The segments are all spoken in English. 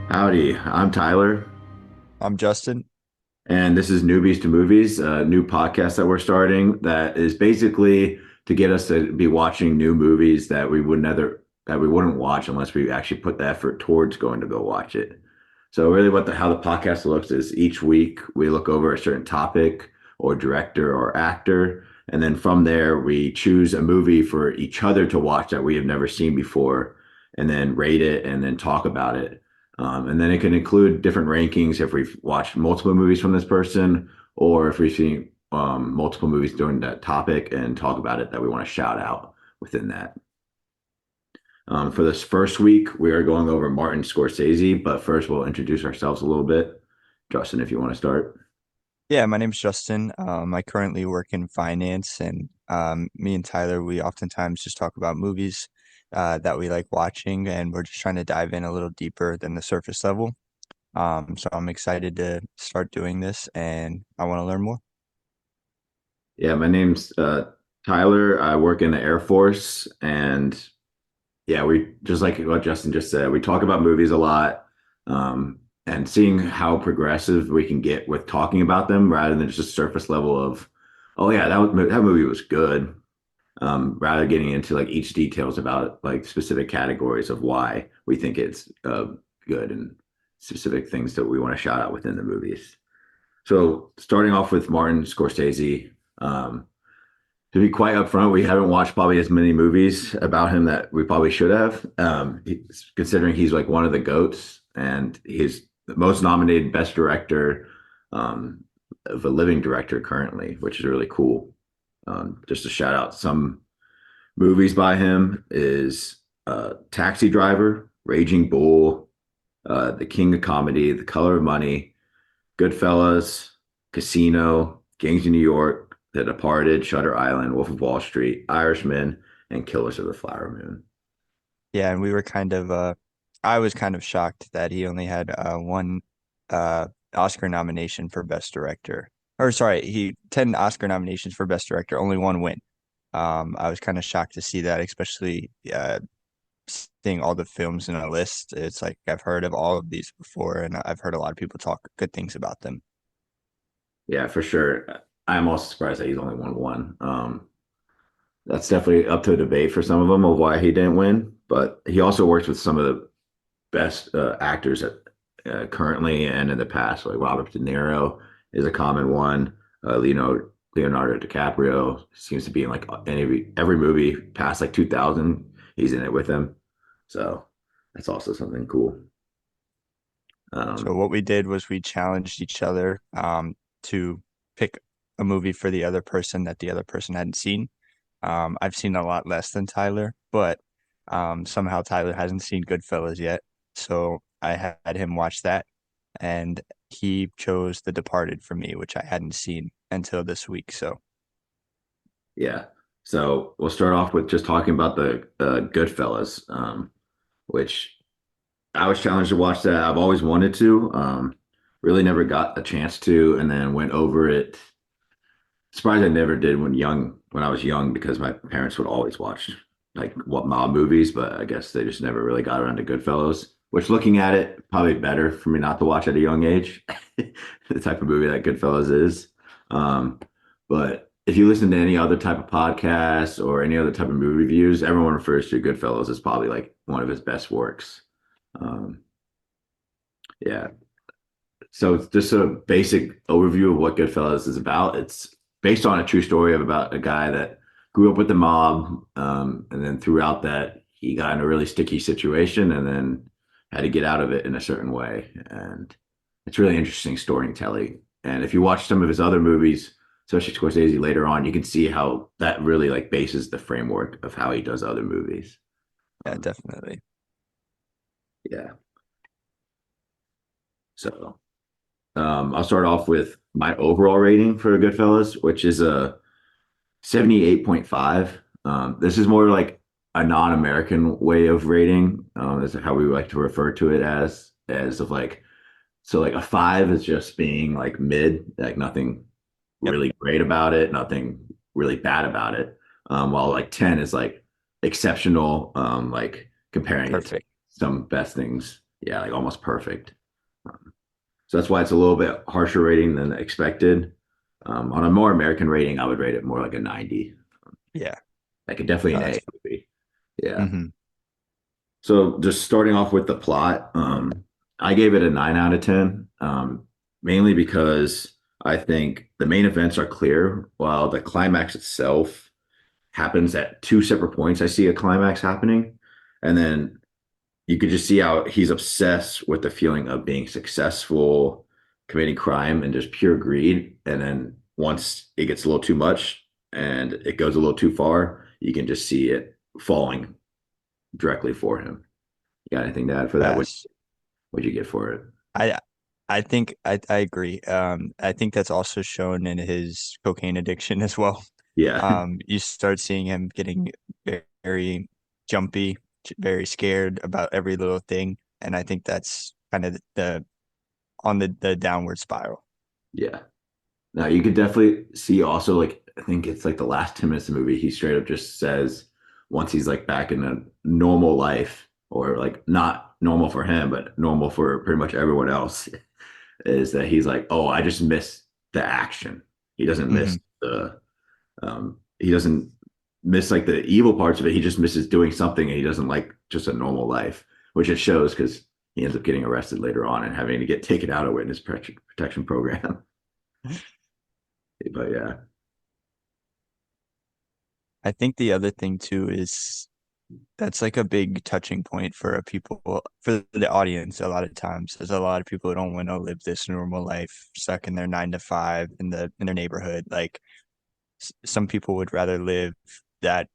Howdy, I'm Tyler, I'm Justin. and this is Newbies to Movies, a new podcast that we're starting that is basically to get us to be watching new movies that we wouldn't watch unless we actually put the effort towards going to go watch it. So really how the podcast looks is each week we look over a certain topic or director or actor, and then from there we choose a movie for each other to watch that we have never seen before, and then rate it and then talk about it. And then it can include different rankings if we've watched multiple movies from this person or if we've seen multiple movies during that topic and talk about it that we want to shout out within that. For this first week, we are going over Martin Scorsese, but first we'll introduce ourselves a little bit. Justin, if you want to start. Yeah, my name's Justin. I currently work in finance, and me and Tyler, we oftentimes just talk about movies that we like watching, and we're just trying to dive in a little deeper than the surface level. So I'm excited to start doing this, and I want to learn more. Yeah, my name's Tyler. I work in the Air Force, and yeah, we just like what Justin just said. We talk about movies a lot, and seeing how progressive we can get with talking about them rather than just surface level of, oh yeah, that movie was good. Rather getting into like each details about like specific categories of why we think it's good and specific things that we want to shout out within the movies. So starting off with Martin Scorsese, um, to be quite upfront, we haven't watched probably as many movies about him that we probably should have. Considering he's like one of the goats, and he's the most nominated Best Director um, of a living director currently, which is really cool. Just to shout out some movies by him is Taxi Driver, Raging Bull, The King of Comedy, The Color of Money, Goodfellas, Casino, Gangs of New York, The Departed, Shutter Island, Wolf of Wall Street, Irishman, and Killers of the Flower Moon. Yeah, and we were I was kind of shocked that he only had one Oscar nomination for Best Director. Or sorry, he 10 Oscar nominations for Best Director, only one win. I was kind of shocked to see that, especially seeing all the films in a list. It's like I've heard of all of these before, and I've heard a lot of people talk good things about them. Yeah, for sure. I'm also surprised that he's only won one. That's definitely up to a debate for some of them of why he didn't win, but he also works with some of the best actors currently and in the past. Like Robert De Niro is a common one. Leonardo DiCaprio seems to be in like every movie past like 2000. He's in it with him, so that's also something cool. So Um, what we did was we challenged each other to pick a movie for the other person that the other person hadn't seen. I've seen a lot less than Tyler, but somehow Tyler hasn't seen Goodfellas yet. So I had him watch that, and he chose The Departed for me, which I hadn't seen until this week. So yeah, so we'll start off with just talking about the Goodfellas, which I was challenged to watch that. I've always wanted to. Really never got a chance to, and then went over it. Surprised I never did when I was young because my parents would always watch like what mob movies, but I guess they just never really got around to Goodfellas. Which, looking at it, probably better for me not to watch at a young age. The type of movie that Goodfellas is. Um, but if you listen to any other type of podcast or any other type of movie reviews, everyone refers to Goodfellas as probably like one of his best works. Um, yeah. So it's just a basic overview of what Goodfellas is about. It's based on a true story of about a guy that grew up with the mob, and then throughout that he got in a really sticky situation, and then had to get out of it in a certain way. And it's really interesting storytelling. And if you watch some of his other movies, especially Scorsese later on, you can see how that really like bases the framework of how he does other movies. yeah, Um, definitely. yeah. So I'll start off with my overall rating for Goodfellas, which is a 78.5. This is more like a non-American way of rating. Is how we like to refer to it as of like so like a five is just being like mid, like nothing Yep, really great about it, nothing really bad about it. While like 10 is like exceptional, like comparing it to perfect. some best things. Yeah, like almost perfect. Um, so that's why it's a little bit harsher rating than expected. On a more American rating, I would rate it more like a 90. Yeah. Like definitely No, an that's A movie. Yeah. hmm So just starting off with the plot, I gave it a 9 out of 10, mainly because I think the main events are clear, while the climax itself happens at two separate points. I see a climax happening, and then you could just see how he's obsessed with the feeling of being successful, committing crime, and just pure greed. And then once it gets a little too much and it goes a little too far, you can just see it falling directly for him. You got anything to add for that? fast. What'd you get for it? I I think I agree. I think that's also shown in his cocaine addiction as well. Yeah. You start seeing him getting very jumpy, very scared about every little thing, and I think that's kind of the on the downward spiral. Yeah. Now you could definitely see also like I think it's like the last 10 minutes of the movie, he straight up just says once he's like back in a normal life or like not normal for him, but normal for pretty much everyone else, is that he's like, oh, I just miss the action. He doesn't Hmm miss he doesn't miss like the evil parts of it. He just misses doing something and he doesn't like just a normal life, which it shows because he ends up getting arrested later on and having to get taken out of witness protection program. But yeah. I think the other thing too is that's like a big touching point for a people for the audience a lot of times. There's a lot of people who don't want to live this normal life stuck in their 9 to 5 in their neighborhood. Like some people would rather live that,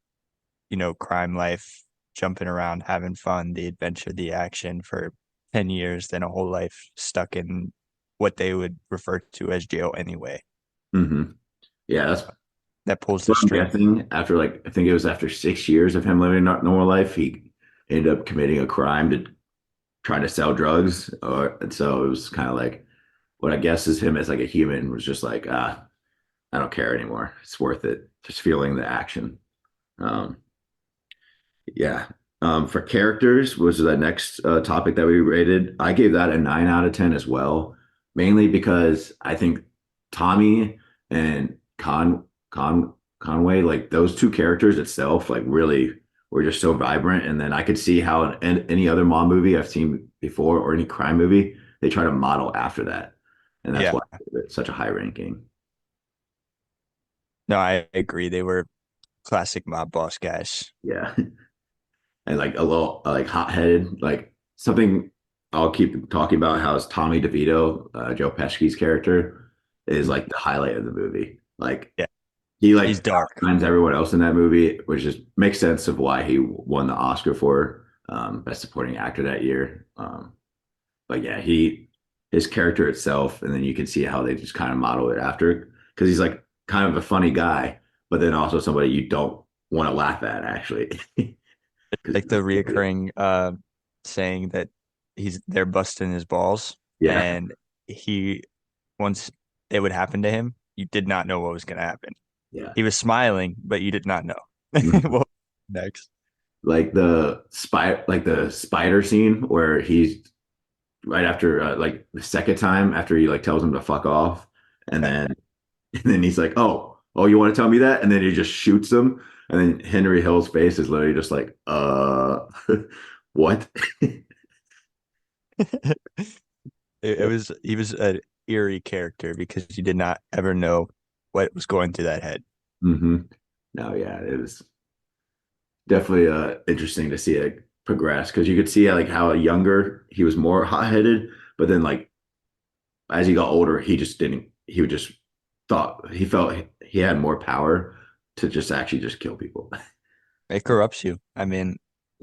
crime life, jumping around, having fun, the adventure, the action for 10 years than a whole life stuck in what they would refer to as jail anyway. Mm-hmm. Yeah, That pulls that's the what I'm string. guessing. After like I think it was after 6 years of him living a normal life, he ended up committing a crime to try to sell drugs. And so it was kind of like what I guess is him as like a human was just like, I don't care anymore. It's worth it. Just feeling the action. Um, yeah. For characters, was the next topic that we rated. I gave that a 9 out of 10 as well, mainly because I think Tommy and Conway, like those two characters itself, like really were just so vibrant. And then I could see how in any other mob movie I've seen before or any crime movie, they try to model after that. And that's Yeah. why it's such a high ranking. No, I agree. They were classic mob boss guys. Yeah. And like a little like hot-headed, like something I'll keep talking about how is Tommy DeVito, Joe Pesci's character, is like the highlight of the movie. Like Yeah. he He's like dark. outlines everyone else in that movie, which just makes sense of why he won the Oscar for Best Supporting Actor that year. But yeah, his character itself, and then you can see how they just kind of model it after because he's like kind of a funny guy, but then also somebody you don't want to laugh at actually. Like the reoccurring saying that they're busting his balls, Yeah. and he once it would happen to him, you did not know what was going to happen. Yeah. He was smiling, but you did not know. Mhm. What next? Like the spider scene where he's right after like the second time after he like tells him to fuck off, and Yeah. then and then he's like, oh, you want to tell me that? And then he just shoots him, and then Henry Hill's face is literally just like, what? It was he was an eerie character because you did not ever know what was going through that head. hmm No, yeah, it was definitely interesting to see it progress because you could see like how younger he was more hot-headed, but then like as he got older, he just didn't. He would just thought he felt he had more power to just actually just kill people. It corrupts you. I mean,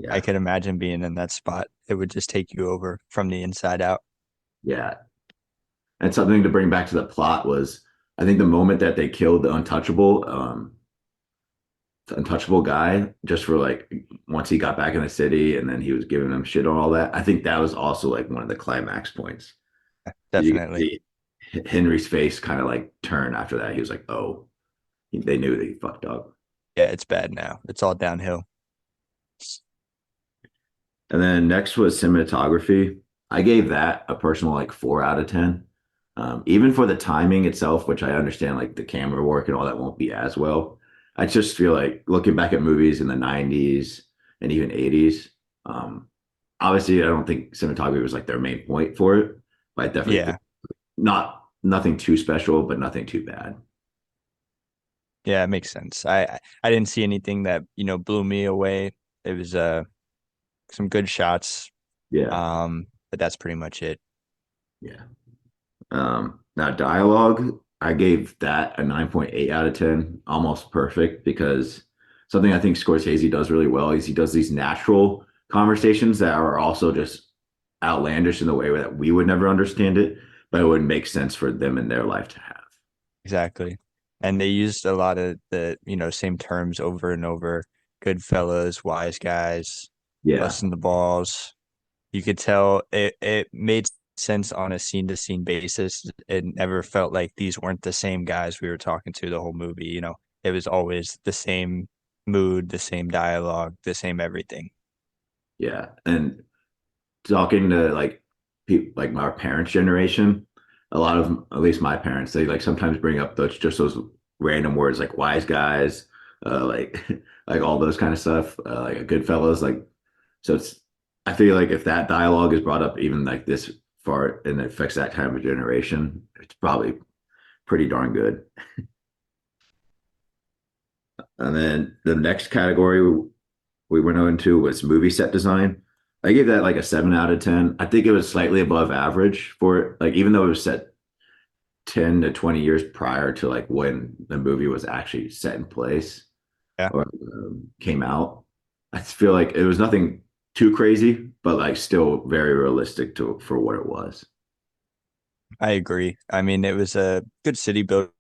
I Yeah, could imagine being in that spot. It would just take you over from the inside out. yeah. And something to bring back to the plot was, I think the moment that they killed the untouchable guy, just for like once he got back in the city, and then he was giving them shit on all that. I think that was also like one of the climax points. You could Definitely. see Henry's face kind of like turn after that. He was like, "Oh, they knew that he fucked up." Yeah, it's bad now. It's all downhill. And then next was cinematography. I gave that a personal like 4 out of 10. Even for the timing itself, which I understand like the camera work and all that won't be as well. I just feel like looking back at movies in the 90s and even 80s, um, obviously I don't think cinematography was like their main point for it, but I definitely think Yeah. nothing too special, but nothing too bad. Yeah, it makes sense. I didn't see anything that, blew me away. It was some good shots. Yeah, But that's pretty much it. yeah. Now dialogue, I gave that a 9.8 out of 10, almost perfect because something I think Scorsese does really well is he does these natural conversations that are also just outlandish in the way that we would never understand it, but it would make sense for them in their life to have. Exactly. And they used a lot of the, same terms over and over. Goodfellas, wise guys, Yeah, busting the balls. You could tell it made sense on a scene to scene basis. It never felt like these weren't the same guys we were talking to the whole movie. It was always the same mood, the same dialogue, the same everything. yeah. And talking to like people like my parents' generation, a lot of at least my parents, they like sometimes bring up those random words like wise guys, like like all those kind of stuff, like a Goodfellas, like so it's I feel like if that dialogue is brought up even like this far and it affects that kind of a generation, it's probably pretty darn good. And then the next category we went into was movie set design. I gave that like a 7 out of 10. I think it was slightly above average for it. Like even though it was set 10 to 20 years prior to like when the movie was actually set in place Yeah, or came out, I feel like it was nothing too crazy, but like still very realistic to for what it was. I agree. I mean, it was a good city building.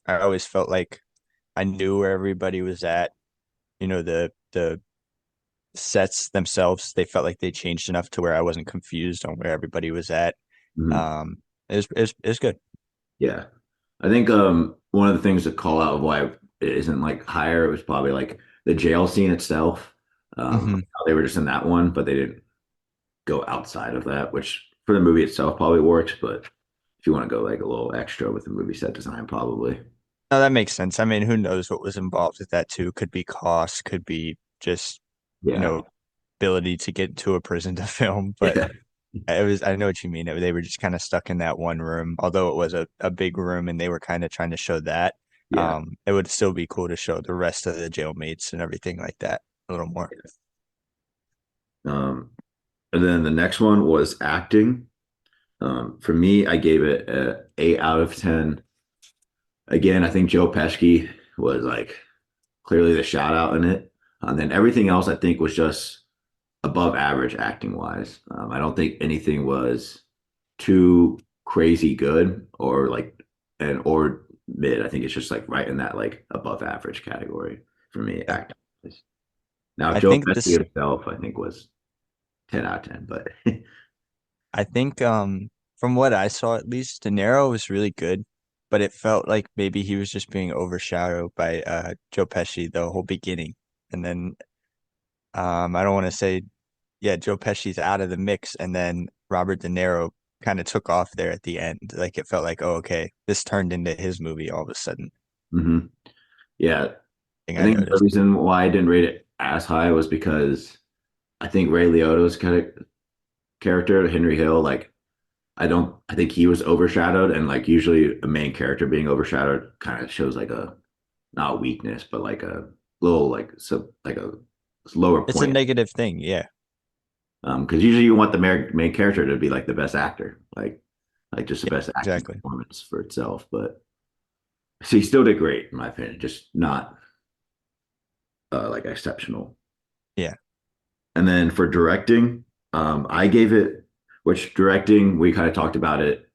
I always felt like I knew where everybody was at. The sets themselves, they felt like they changed enough to where I wasn't confused on where everybody was at. Mhm. It was good. Yeah. I think one of the things to call out of why it isn't like higher was probably like the jail scene itself. Hmm. They were just in that one, but they didn't go outside of that, which for the movie itself probably works. But if you want to go like a little extra with the movie set design, probably. No, that makes sense. I mean, who knows what was involved with that too? Could be cost, could be just, you Yeah. know, ability to get to a prison to film. But Yeah. I know what you mean. They were just kind of stuck in that one room, although it was a big room and they were kind of trying to show that. Yeah. It would still be cool to show the rest of the jailmates and everything like that a little more. Um, and then the next one was acting. For me, I gave it a 8 out of 10. Again, I think Joe Pesci was like clearly the shout out in it. And then everything else I think was just above average acting wise. I don't think anything was too crazy good or like and or mid. I think it's just like right in that like above average category for me Yeah. acting wise. Now I Joe think Pesci this himself I think was 10 out of 10, but I think from what I saw at least, De Niro was really good, but it felt like maybe he was just being overshadowed by Joe Pesci the whole beginning. And then I don't want to say, yeah, Joe Pesci's out of the mix, and then Robert De Niro kind of took off there at the end. Like it felt like, oh, okay, this turned into his movie all of a sudden. mhm. Yeah, Thing I I think the noticed. reason why I didn't rate it as high was because I think Ray Liotta's kind of character, Henry Hill, like I think he was overshadowed and like usually a main character being overshadowed kind of shows like a not weakness, but like a little like so like a lower It's a point. negative thing, yeah, Because usually you want the main character to be like the best actor, like just the yeah, best acting exactly, performance for itself. But so he still did great in my opinion, just not like exceptional. yeah, And then for directing, I gave it, which directing, we kind of talked about it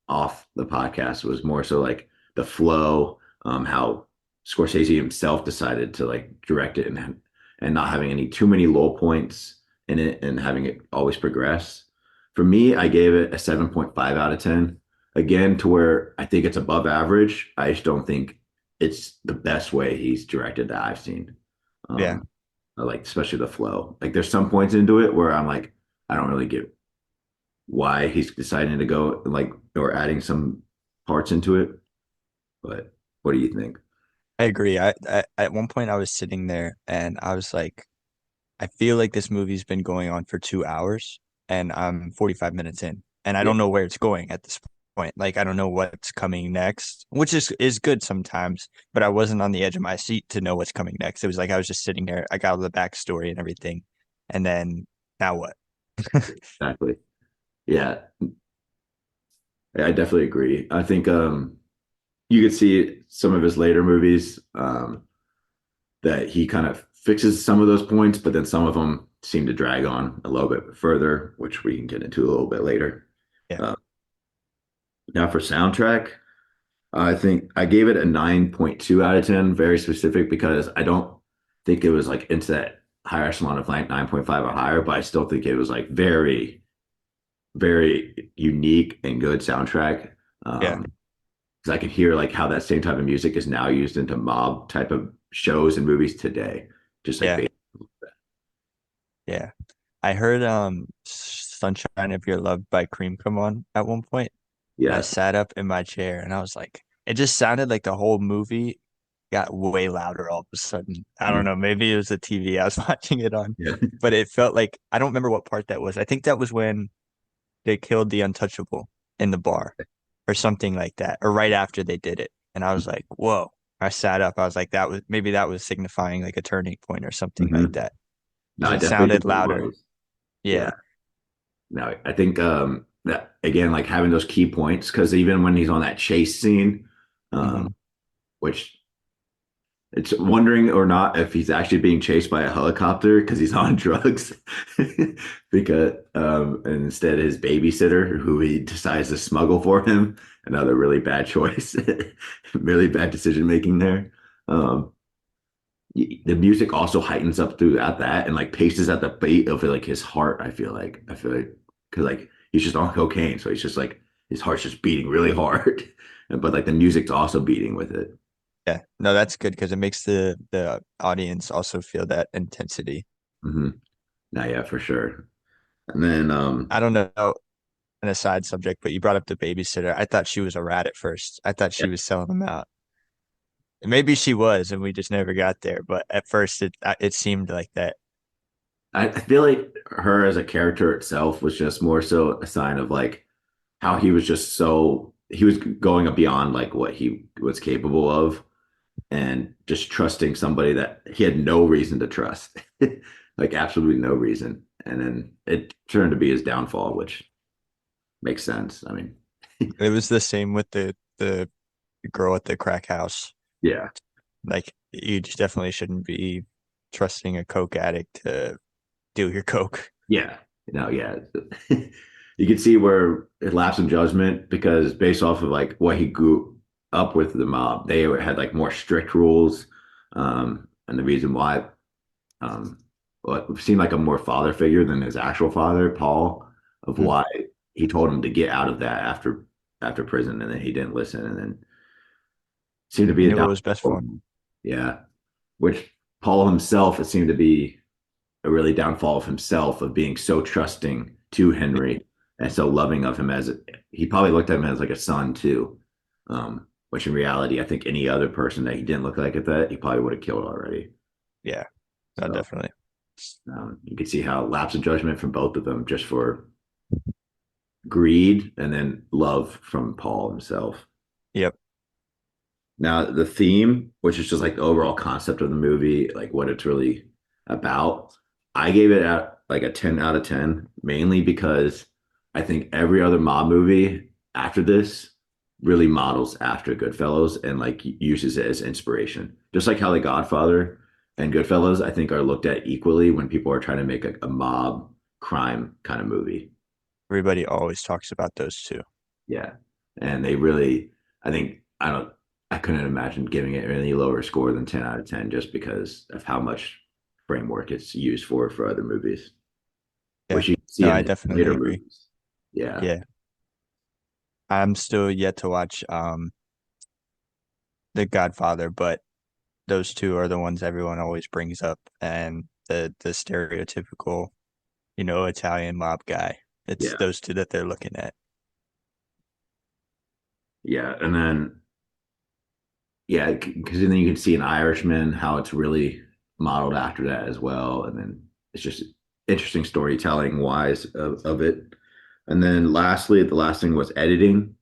off the podcast, was more so like the flow, how Scorsese himself decided to like direct it and not having any too many low points in it and having it always progress. For me, I gave it a 7.5 out of 10. Again, to where I think it's above average. I just don't think it's the best way he's directed that I've seen. yeah. Um, like especially the flow. Like there's some points into it where I'm like, I don't really get. why he's deciding to go like or adding some parts into it. But what do you think? I agree. I at one point I was sitting there and I was like, I feel like this movie's been going on for 2 hours and I'm 45 minutes in and I Yeah, don't know where it's going at this point. Like I don't know what's coming next, which is good sometimes, but I wasn't on the edge of my seat to know what's coming next. It was like I was just sitting there. I got all the backstory and everything. And then now what? exactly. Yeah, I definitely agree. I think you could see some of his later movies that he kind of fixes some of those points, but then some of them seem to drag on a little bit further, which we can get into a little bit later. Yeah. Uh, Now for soundtrack, I think I gave it a 9.2 out of 10, very specific because I don't think it was like into that higher echelon of like 9.5 or higher, but I still think it was like very, very unique and good soundtrack. Yeah. Because I can hear like how that same type of music is now used into mob type of shows and movies today. Just like, Yeah. Yeah. I heard Sunshine of Your Love by Cream come on at one point. And I yeah. sat up in my chair and I was like, it just sounded like the whole movie got way louder all of a sudden. I don't Mhm. know, maybe it was the TV I was watching it on, Yeah. but it felt like I don't remember what part that was. I think that was when they killed the untouchable in the bar or something like that, or right after they did it. And I was like, whoa. I sat up. I was like, that was maybe that was signifying like a turning point or something like Hmm. that No, because I it definitely sounded think it louder. was. Yeah. Yeah. No, I think that again, like having those key points, because even when he's on that chase scene, um, Hmm. which it's wondering or not if he's actually being chased by a helicopter because he's on drugs, because and instead his babysitter, who he decides to smuggle for him, another really bad choice, really bad decision making there. Um, the music also heightens up throughout that and like paces at the beat of like his heart. I feel like because like he's just on cocaine, so he's just like his heart's just beating really hard, but like the music's also beating with it. Yeah. No, that's good because it makes the audience also feel that intensity. Hmm. No, yeah, for sure. And then I don't know an aside subject, but you brought up the babysitter. I thought she was a rat at first. I thought yeah, she was selling them out. Maybe she was, and we just never got there. But at first, it seemed like that. I feel like her as a character itself was just more so a sign of like how he was just so he was going beyond like what he was capable of and just trusting somebody that he had no reason to trust, like absolutely no reason. And then it turned to be his downfall, which makes sense. I mean, It was the same with the girl at the crack house. yeah, Like you just definitely shouldn't be trusting a coke addict to do your coke. yeah, no, yeah. You can see where it lapsed in judgment because based off of like what he grew up with the mob, they had like more strict rules, and the reason why um, what seemed like a more father figure than his actual father, Paul, of Hmm. why he told him to get out of that after prison, and then he didn't listen, and then seemed to He be a knew what was best for downfall. him. Yeah, which Paul himself, it seemed to be a really downfall of himself of being so trusting to Henry and so loving of him he probably looked at him as like a son too. Which in reality, I think any other person that he didn't look like at that, he probably would have killed already. Yeah, no, So definitely. you can see how lapse of judgment from both of them just for greed and then love from Paul himself. Yep. Now, the theme, which is just like the overall concept of the movie, like what it's really about, I gave it like a 10 out of 10, mainly because I think every other mob movie after this really models after Goodfellas and like uses it as inspiration. Just like how The Godfather and Goodfellas, I think, are looked at equally when people are trying to make a mob crime kind of movie. Everybody always talks about those two. Yeah. And they really, I couldn't imagine giving it any lower score than 10 out of 10 just because of how much framework it's used for other movies, Yeah. which you see No, in I his definitely later agree. movies. Yeah. Yeah. I'm still yet to watch The Godfather, but those two are the ones everyone always brings up and the stereotypical, Italian mob guy. It's Yeah. those two that they're looking at. Yeah. And then, yeah, because then you can see an Irishman, how it's really modeled after that as well. And then it's just interesting storytelling wise of it. And then lastly, the last thing was editing.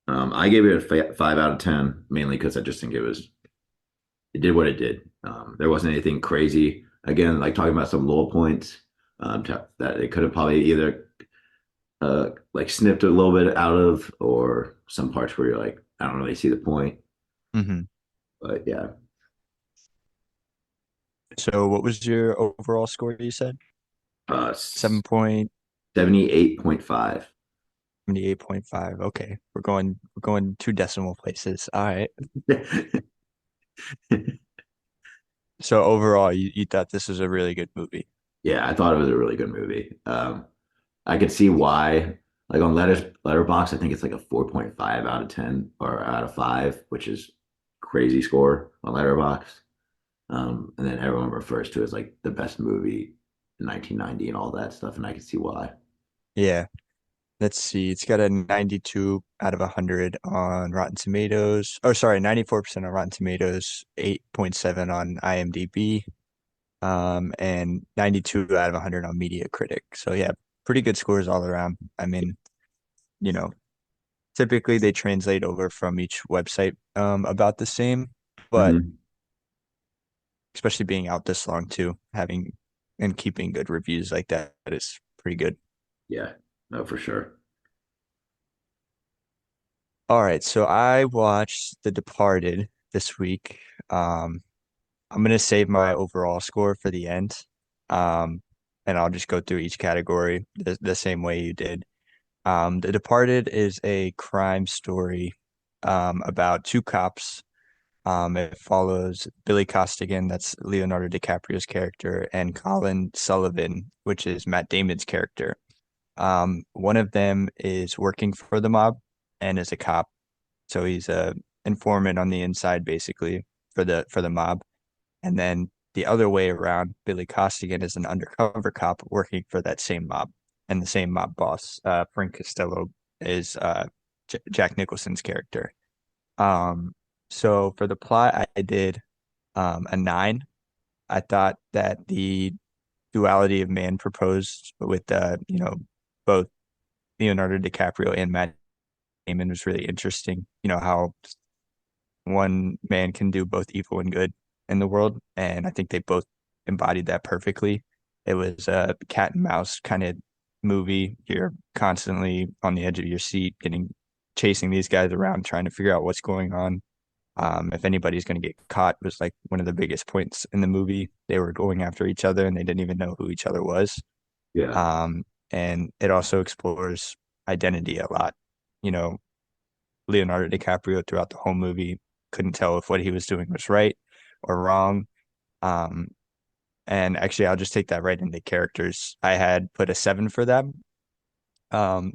I gave it a 5 out of 10, mainly because I just think it did what it did. There wasn't anything crazy. Again, like talking about some low points that it could have probably either like snipped a little bit out of, or some parts where you're like, I don't really see the point. Hmm. But yeah, So what was your overall score you said? uh, 78.5. 78.5. Okay. We're going two decimal places. All right. So overall, you thought this was a really good movie. Yeah, I thought it was a really good movie. I could see why. Like on Letterbox, I think it's like a 4.5 out of 10 or out of 5, which is crazy score on Letterbox. And then everyone refers to it as like the best movie in 1990 and all that stuff, and I can see why. Yeah. Let's see. It's got a 92 out of 100 on Rotten Tomatoes. Oh, sorry, 94% on Rotten Tomatoes, 8.7 on IMDb, and 92 out of 100 on Media So yeah, pretty good scores all around. I mean, you know, typically they translate over from each website about the same, but Hmm. especially being out this long too, having and keeping good reviews like that is pretty good. Yeah, no, for sure. All right, so I watched The Departed this week. Um, I'm gonna save my overall score for the end. Um, and I'll just go through each category the same way you did. The Departed is a crime story about two cops. It follows Billy Costigan, that's Leonardo DiCaprio's character, and Colin Sullivan, which is Matt Damon's character. One of them is working for the mob and is a cop, so he's a informant on the inside, basically for the mob. And then the other way around, Billy Costigan is an undercover cop working for that same mob and the same mob boss. Frank Costello is Jack Nicholson's character. Um, so for the plot, I did a 9. I thought that the duality of man proposed with both Leonardo DiCaprio and Matt Damon was really interesting. You know how one man can do both evil and good in the world, and I think they both embodied that perfectly. It was a cat and mouse kind of movie. You're constantly on the edge of your seat, getting chasing these guys around, trying to figure out what's going on. If anybody's going to get caught was like one of the biggest points in the movie. They were going after each other and they didn't even know who each other was. Yeah. Um, and it also explores identity a lot. You know, Leonardo DiCaprio throughout the whole movie couldn't tell if what he was doing was right or wrong. Um, and actually, I'll just take that right into characters. I had put a 7 for them. Um,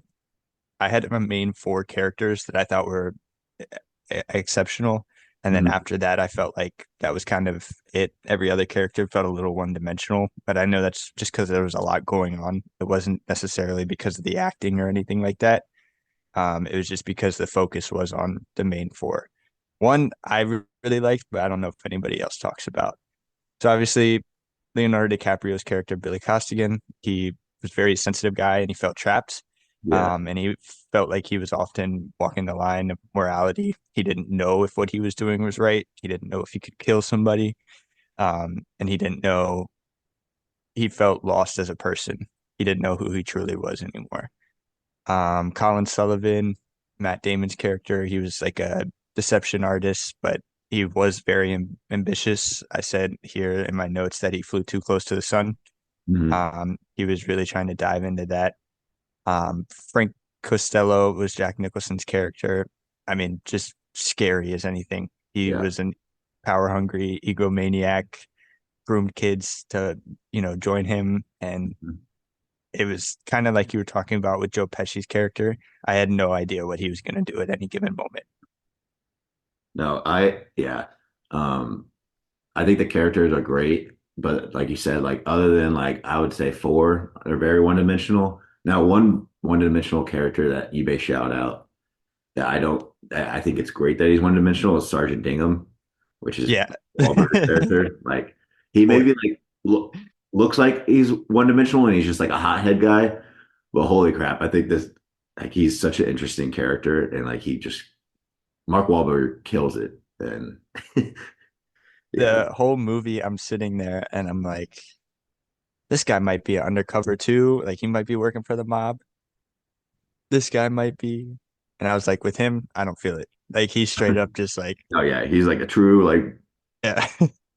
I had my main four characters that I thought were exceptional. And then Mhm. after that, I felt like that was kind of it. Every other character felt a little one-dimensional, but I know that's just because there was a lot going on. It wasn't necessarily because of the acting or anything like that. It was just because the focus was on the main four. One I really liked, but I don't know if anybody else talks about. So obviously, Leonardo DiCaprio's character, Billy Costigan, he was a very sensitive guy and he felt trapped. Yeah. And he felt like he was often walking the line of morality. He didn't know if what he was doing was right. He didn't know if he could kill somebody. And he didn't know, he felt lost as a person. He didn't know who he truly was anymore. Colin Sullivan, Matt Damon's character, he was like a deception artist, but he was very ambitious. I said here in my notes that he flew too close to the sun. Mhm. He was really trying to dive into that. Frank Costello was Jack Nicholson's character. I mean, just scary as anything. He Yeah. was an power hungry egomaniac, groomed kids to, join him. And Mhm. it was kind of like you were talking about with Joe Pesci's character. I had no idea what he was going to do at any given moment. No, yeah. Um, I think the characters are great, but like you said, like other than like I would say four, they're very one dimensional. Now, one one-dimensional character that eBay shout out that I don't I think it's great that he's one-dimensional is Sergeant Dingham, which is Yeah. Wahlberg's character. Like he Or maybe like looks like he's one-dimensional and he's just like a hothead guy, but holy crap, I think this like he's such an interesting character and like he just Mark Wahlberg kills it. And yeah, the whole movie, I'm sitting there and I'm like, this guy might be undercover too. Like he might be working for the mob. This guy might be. And I was like, with him, I don't feel it. Like he's straight up just like, oh yeah, he's like a true yeah,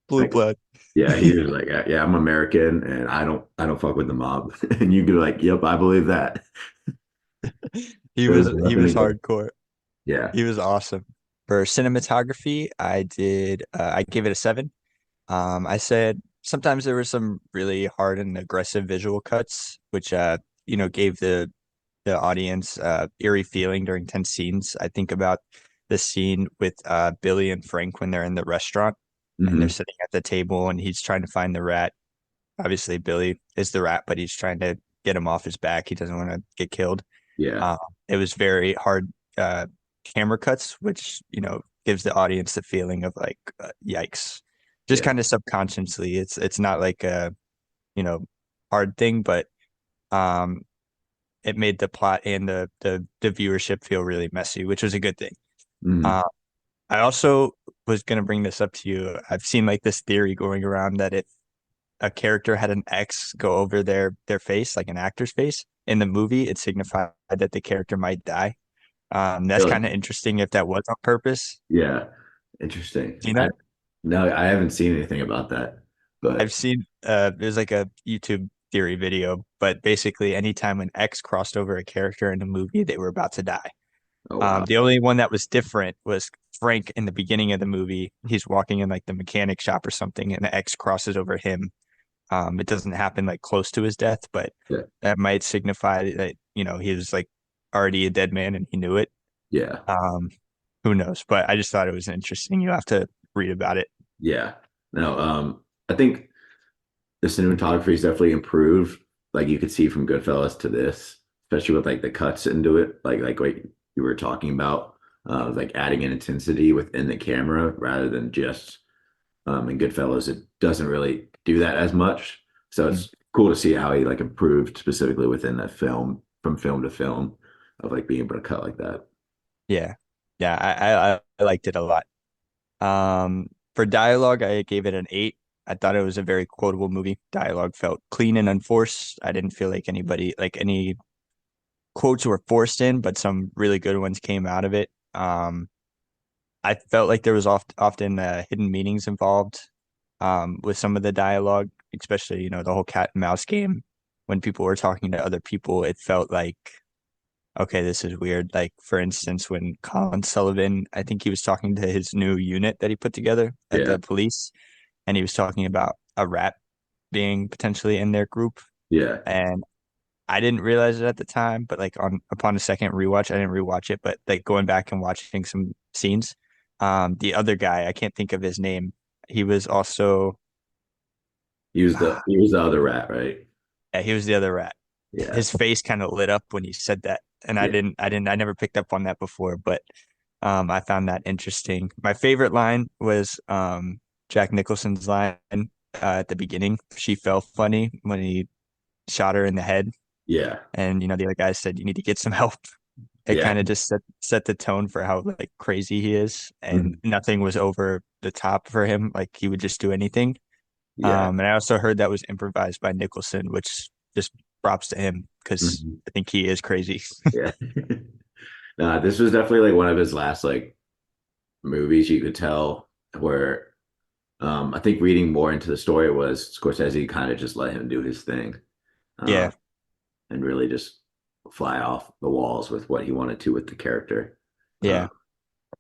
blue like blood. yeah, he was like yeah, I'm American and I don't fuck with the mob. And you could be like, yep, I believe that. He There's was nothing against. hardcore. Yeah. He was awesome. For cinematography, I gave it a 7. I said sometimes there were some really hard and aggressive visual cuts, which gave the audience eerie feeling during tense scenes. I think about the scene with Billy and Frank when they're in the restaurant and they're Hmm. sitting at the table and he's trying to find the rat. Obviously, Billy is the rat, but he's trying to get him off his back. He doesn't want to get killed. Yeah. Uh, it was very hard camera cuts, which gives the audience the feeling of like yikes, just Yeah. kind of subconsciously. It's not like a you know hard thing, but um, it made the plot and the viewership feel really messy, which was a good thing. Hmm. Uh, I also was gonna bring this up to you. I've seen like this theory going around that if a character had an X go over their face, like an actor's face in the movie, it signified that the character might die. That's Really? kind of interesting if that was on purpose. Yeah. Interesting. Do you know? No, I haven't seen anything about that. I've But seen there's like a YouTube theory video, but basically anytime an X crossed over a character in a movie, they were about to die. oh wow. The only one that was different was Frank in the beginning of the movie. He's walking in like the mechanic shop or something, and the X crosses over him. It doesn't happen like close to his death, but Yeah. that might signify that, he was like already a dead man and he knew it. Yeah. Um, who knows? But I just thought it was interesting. You have to read about it. Yeah. No, I think the cinematography is definitely improved. Like you could see from Goodfellas to this, especially with like the cuts into it, like what you were talking about, like adding an intensity within the camera rather than just in Goodfellas, it doesn't really do that as much. So Mm. it's cool to see how he like improved specifically within that film from film to film of like being able to cut like that. Yeah. Yeah, I liked it a lot. For dialogue, I gave it an 8. I thought it was a very quotable movie. Dialogue felt clean and unforced. I didn't feel like any quotes were forced in, but some really good ones came out of it. I felt like there was often hidden meanings involved with some of the dialogue, especially, the whole cat and mouse game. When people were talking to other people, it felt like, okay, this is weird. Like, for instance, when Colin Sullivan, I think he was talking to his new unit that he put together at Yeah. the police, and he was talking about a rat being potentially in their group. Yeah. And I didn't realize it at the time, but like on upon a second rewatch, I didn't rewatch it, but like going back and watching some scenes, the other guy, I can't think of his name. He was also, He was the other rat, right? yeah, he was the other rat. Yeah. His face kind of lit up when he said that, and Yeah. I never picked up on that before, but I found that interesting. My favorite line was Jack Nicholson's line at the beginning. She felt funny when he shot her in the head. Yeah. And the other guy said you need to get some help. It Yeah. kind of just set the tone for how like crazy he is, and Mhm. nothing was over the top for him. Like he would just do anything. Yeah. And I also heard that was improvised by Nicholson, which just props to him because Mhm. I think he is crazy. Yeah. This was definitely like one of his last like movies you could tell where I think reading more into the story was Scorsese kind of just let him do his thing Yeah, um, and really just fly off the walls with what he wanted to with the character. Uh, yeah.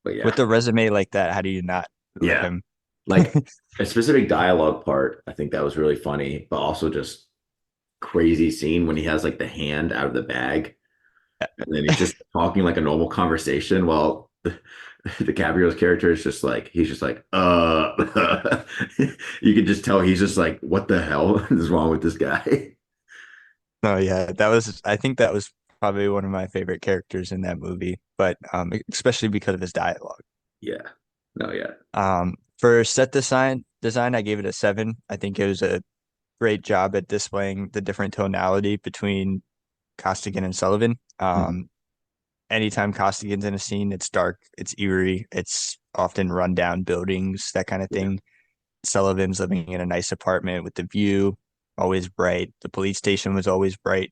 but With yeah, the resume like that, how do you not let yeah, him? like a specific dialogue part, I think that was really funny, but also just crazy scene when he has like the hand out of the bag and then he's just talking like a normal conversation while DiCaprio's character is just like he's just like you could just tell he's just like what the hell is wrong with this guy. No, yeah, I think that was probably one of my favorite characters in that movie, but especially because of his dialogue. Yeah. No, yeah. For set design, I gave it a 7. I think it was a great job at displaying the different tonality between Costigan and Sullivan. Mhm. Anytime Costigan's in a scene, it's dark, it's eerie, it's often rundown buildings, that kind of Yeah. thing. Sullivan's living in a nice apartment with the view, always bright. The police station was always bright,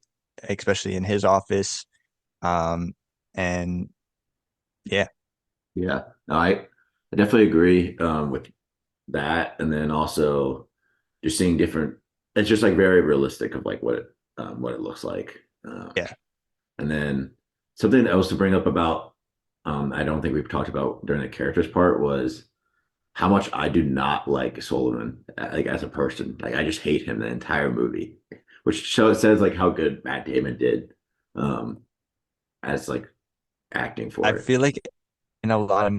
especially in his office. Um, and yeah, Yeah. No, I definitely agree with that. And then also just seeing different, it's just like very realistic of like what it looks like. yeah, And then something else to bring up about I don't think we've talked about during the characters part was how much I do not like Sullivan like as a person. Like I just hate him the entire movie, which says like how good Matt Damon did um as like acting I for it. feel like in a lot of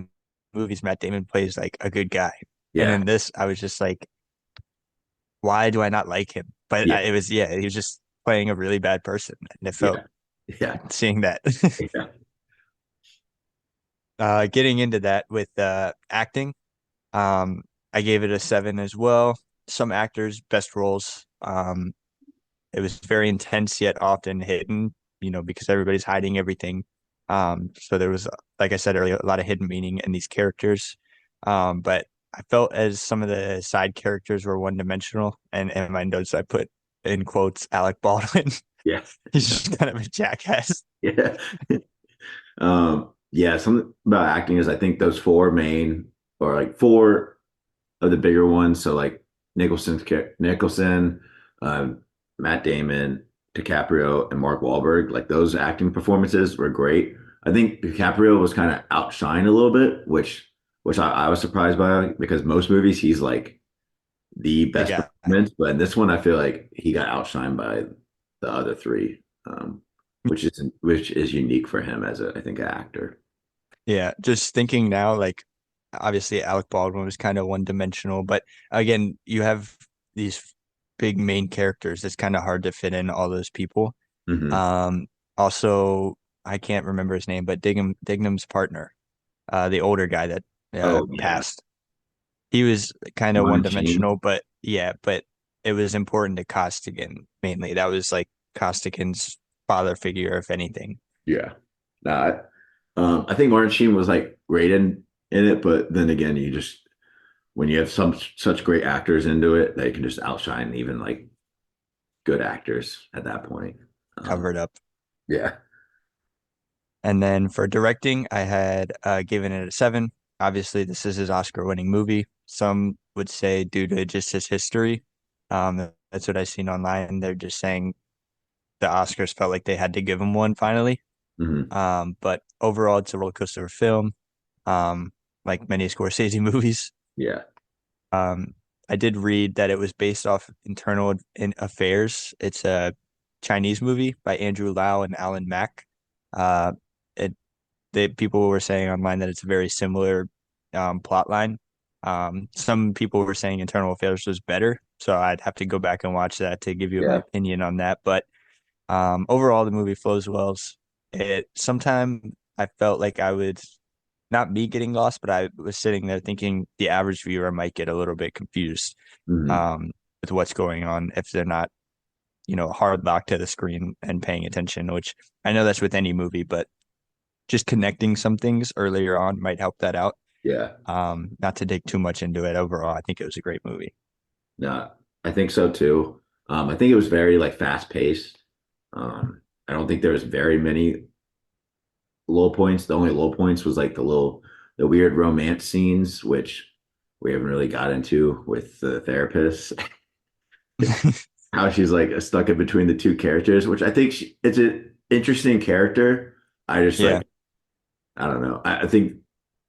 movies, Matt Damon plays like a good guy. And Yeah. in this, I was just like, why do I not like him? But Yeah. it was, yeah, he was just playing a really bad person. And it felt Yeah. Yeah. seeing that. Yeah. Getting into that with acting, I gave it a 7 as well. Some actors, best roles. It was very intense yet often hidden, because everybody's hiding everything. So there was, like I said earlier, a lot of hidden meaning in these characters. But I felt as some of the side characters were one-dimensional, and in my notes I put in quotes Alec Baldwin. Yeah. He's just kind of a jackass. Yeah. Yeah, something about acting is I think those four main or like four of the bigger ones. So like Nicholson, um, Matt Damon, DiCaprio, and Mark Wahlberg. Like those acting performances were great. I think DiCaprio was kind of outshined a little bit, which I was surprised by because most movies he's like the The best guy. performance, but in this one I feel like he got outshined by the other three, which is unique for him as a I think an actor. Yeah, just thinking now, like obviously Alec Baldwin was kind of one-dimensional, but again, you have these big main characters. It's kind of hard to fit in all those people. Hmm. Um, Also, I can't remember his name, but Dignam's partner, the older guy that Oh yeah, passed, he was kind of Martin Sheen. one-dimensional, but yeah, but it was important to Costigan mainly. That was like Costigan's father figure, if anything. Yeah. Nah, I think Martin Sheen was like great in it, but then again, you just when you have some such great actors into it, they can just outshine even like good actors at that point. Covered up. Yeah. And then for directing, I had given it a 7. Obviously, this is his Oscar-winning movie. Some would say due to just his history. That's what I've seen online. They're just saying the Oscars felt like they had to give him one finally. Hmm. But overall, it's a roller coaster of film, um, like many Scorsese movies. Yeah. Um, I did read that it was based off Internal Affairs. It's a Chinese movie by Andrew Lau and Alan Mack. Uh, it People were saying online that it's a very similar plot line. Some people were saying Internal Affairs was better, so I'd have to go back and watch that to give you my Yeah. opinion on that. But overall, the movie flows well. It Sometime I felt like I would not me getting lost, but I was sitting there thinking the average viewer might get a little bit confused Hmm. um, with what's going on if they're not, hard locked to the screen and paying attention. Which I know that's with any movie, but just connecting some things earlier on might help that out. Yeah. Not to dig too much into it overall, I think it was a great movie. No, I think so too. I think it was very like fast paced. I don't think there was very many low points. The only low points was like the weird romance scenes, which we haven't really got into with the therapist. How she's like stuck in between the two characters, which I think it's an interesting character. I just Yeah, like I don't know. I think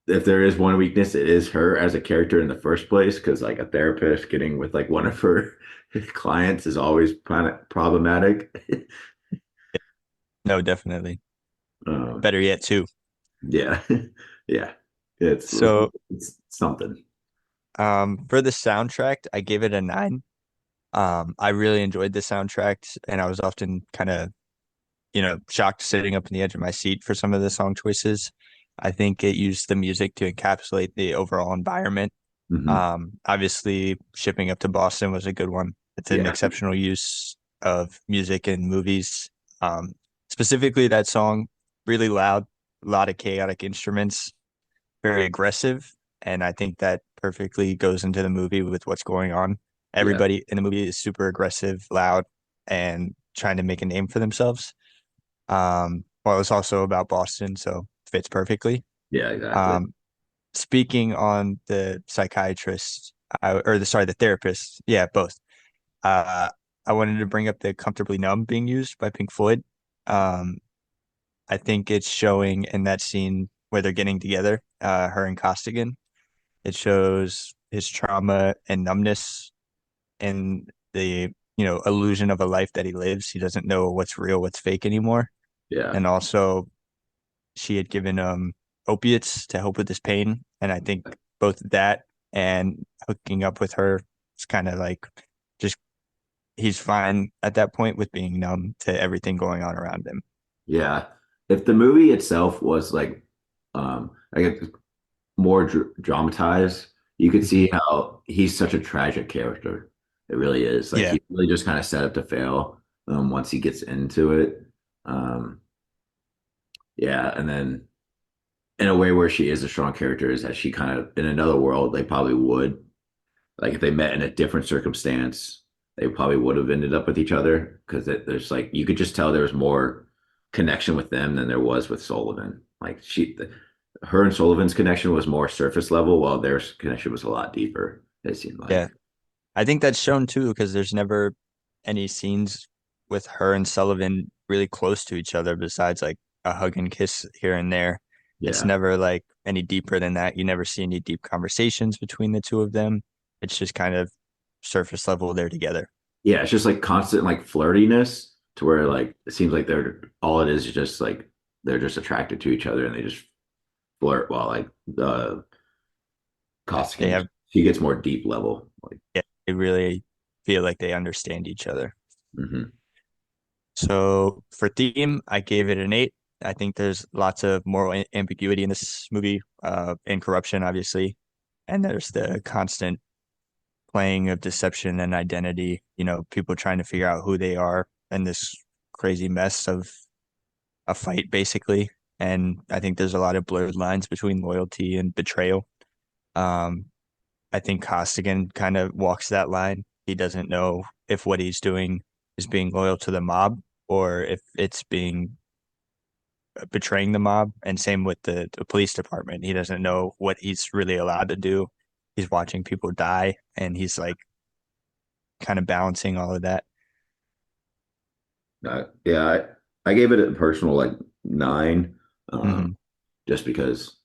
if there is one weakness, it is her as a character in the first place, because like a therapist getting with like one of her clients is always kind of problematic. no, definitely. Um, Better yet, too. yeah, yeah, it's So, it's something. for the soundtrack, I gave it a 9. I really enjoyed the soundtrack, and I was often kind of shocked sitting up in the edge of my seat for some of the song choices. I think it used the music to encapsulate the overall environment. Hmm. Obviously, shipping up to Boston was a good one. It's an Yeah, exceptional use of music in movies. Um, Specifically, that song, really loud, a lot of chaotic instruments, very aggressive, and I think that perfectly goes into the movie with what's going on. yeah, Everybody in the movie is super aggressive, loud, and trying to make a name for themselves. Well, it's also about Boston, so fits perfectly. yeah, exactly. Um, Speaking on the psychiatrist, the therapist, yeah, both. Uh, I wanted to bring up the "Comfortably Numb" being used by Pink Floyd. Um, I think it's showing in that scene where they're getting together, her and Costigan. It shows his trauma and numbness and the, illusion of a life that he lives. He doesn't know what's real, what's fake anymore. Yeah, And also, she had given him opiates to help with his pain. And I think both that and hooking up with her is kind of like just he's fine at that point with being numb to everything going on around him. yeah. If the movie itself was like more dramatized, you could see Mhm. how he's such a tragic character. It really is. Like Yeah. he really just kind of set up to fail once he gets into it. Um, yeah, and then in a way where she is a strong character is that she kind of in another world they probably would like if they met in a different circumstance they probably would have ended up with each other because there's like you could just tell there was more connection with them than there was with Sullivan. Like her and Sullivan's connection was more surface level while their connection was a lot deeper. It seemed Yeah. like I think that's shown too because there's never any scenes with her and Sullivan really close to each other besides like a hug and kiss here and there. It's yeah, never like any deeper than that. You never see any deep conversations between the two of them. It's just kind of surface level they're together. yeah, it's just like constant like flirtiness to where like it seems like they're all it is just like they're just attracted to each other and they just flirt while like the They Costigan, have, she gets more deep level. Like, yeah, they really feel like they understand each other. hmm. So for theme, I gave it an 8. I think there's lots of moral ambiguity in this movie, and corruption, obviously. And there's the constant playing of deception and identity, people trying to figure out who they are in this crazy mess of a fight, basically. And I think there's a lot of blurred lines between loyalty and betrayal. Um, I think Costigan kind of walks that line. He doesn't know if what he's doing is being loyal to the mob or if it's being betraying the mob. And same with the police department. He doesn't know what he's really allowed to do. He's watching people die and he's like kind of balancing all of that. Yeah, I gave it a personal like 9, Hmm. just because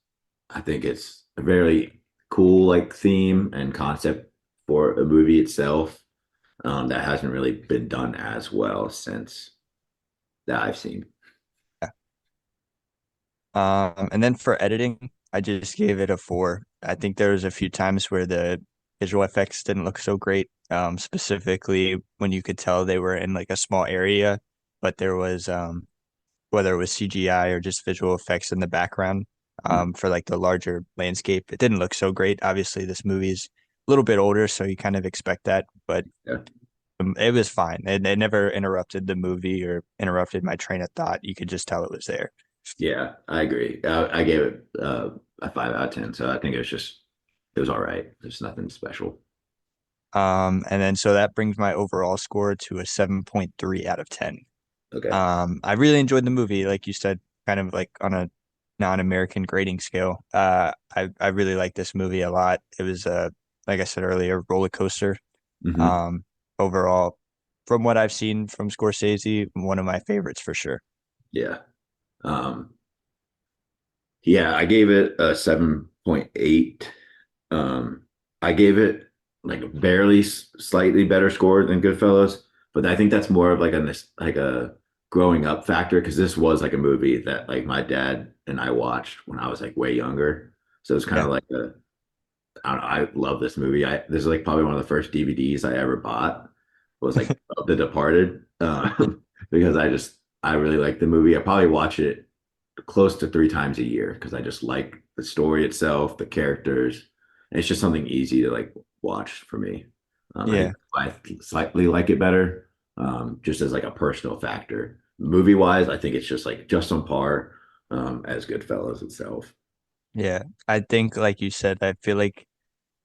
I think it's a very cool like theme and concept for a movie itself that hasn't really been done as well since that I've seen. Yeah. And then for editing, I just gave it a 4. I think there was a few times where the visual effects didn't look so great. Specifically when you could tell they were in like a small area, but there was whether it was CGI or just visual effects in the background Mm. for like the larger landscape. It didn't look so great. Obviously, this movie's a little bit older, so you kind of expect that, but Yeah, it was fine. It never interrupted the movie or interrupted my train of thought. You could just tell it was there. yeah, I agree. I gave it a 5 out of 10, so I think it was all right. There's nothing special. And then so that brings my overall score to a 7.3 out of 10. Okay. I really enjoyed the movie, like you said, kind of like on a non-American grading scale. I really liked this movie a lot. It was like I said earlier, roller coaster. Hmm. Um, Overall, from what I've seen from Scorsese, one of my favorites for sure. Yeah. Um, yeah, I gave it a 7.8. Um, I gave it like a barely slightly better score than Goodfellas, but I think that's more of like a growing up factor because this was like a movie that like my dad and I watched when I was like way younger. So it's kind Yeah, of like I don't know, I love this movie. This is like probably one of the first DVDs I ever bought was like of The Departed, yeah, because I just I really like the movie. I probably watch it close to 3 times a year because I just like the story itself, the characters. And it's just something easy to like watch for me. I think Yeah. I slightly like it better, just as like a personal factor. Movie wise, I think it's just like just on par as Goodfellas itself. Yeah. I think like you said, I feel like,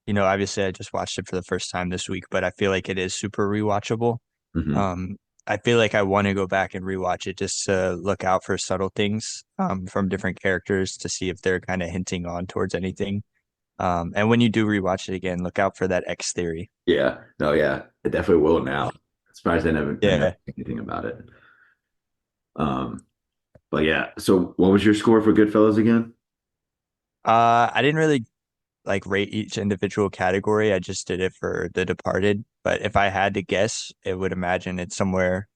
obviously I just watched it for the first time this week, but I feel like it is super rewatchable. Hmm. Um, I feel like I want to go back and rewatch it just to look out for subtle things from different characters to see if they're kind of hinting on towards anything. And when you do rewatch it again, look out for that X theory. Yeah, no, yeah, it definitely will now. Surprised I never Yeah. said anything about it. Um, but yeah, so what was your score for Goodfellas again? I didn't really like rate each individual category. I just did it for The Departed. But if I had to guess, it would imagine it's somewhere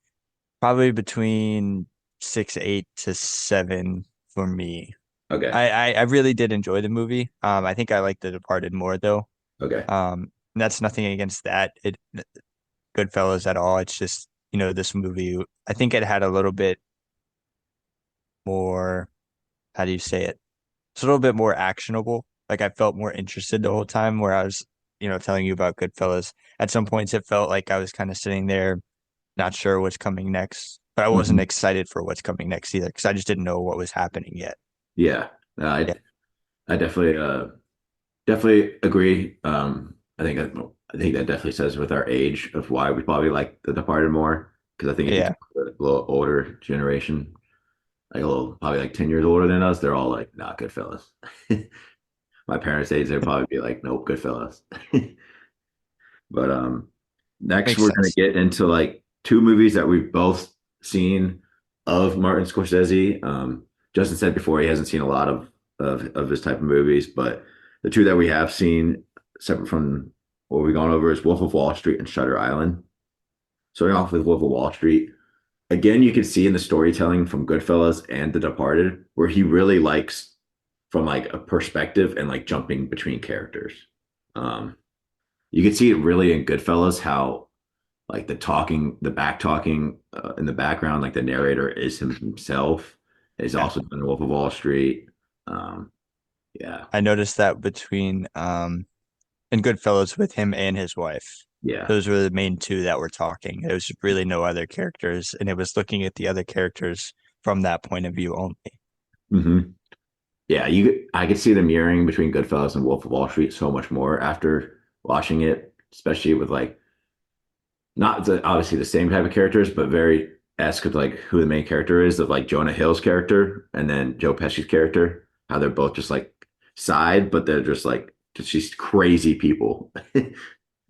probably between 6, 8 to 7 for me. Okay, I really did enjoy the movie. I think I like The Departed more though. okay. And that's nothing against that. Goodfellas at all. It's just, this movie, I think it had a little bit more, how do you say it? It's a little bit more actionable. Like I felt more interested the whole time where I was, telling you about Goodfellas. At some points it felt like I was kind of sitting there, not sure what's coming next, but I wasn't Mhm. excited for what's coming next either because I just didn't know what was happening yet. Yeah, Yeah. I definitely agree. I think that definitely says with our age of why we probably like The Departed more because I think if you Yeah. talk to a little older generation, like a little probably like 10 years older than us, they're all like, not Goodfellas. My parents' age, they'd probably be like, nope, Goodfellas. But next Makes we're gonna sense. get into like two movies that we've both seen of Martin Scorsese. Justin said before he hasn't seen a lot of his type of movies, but the two that we have seen, separate from what we've gone over, is Wolf of Wall Street and Shutter Island. Starting off with Wolf of Wall Street, again, you can see in the storytelling from Goodfellas and The Departed where he really likes from like a perspective and like jumping between characters. Um, you can see it really in Goodfellas how like the back talking in the background, like the narrator is himself. He's Yeah. also done Wolf of Wall Street. Um, yeah, I noticed that between in Goodfellas with him and his wife. yeah, Those were the main two that were talking. There was really no other characters, and it was looking at the other characters from that point of view only. hmm yeah. I could see the mirroring between Goodfellas and Wolf of Wall Street so much more after watching it, especially with like obviously the same type of characters, but very esque of like who the main character is of like Jonah Hill's character and then Joe Pesci's character. How they're both just like side, but they're just like just these crazy people. they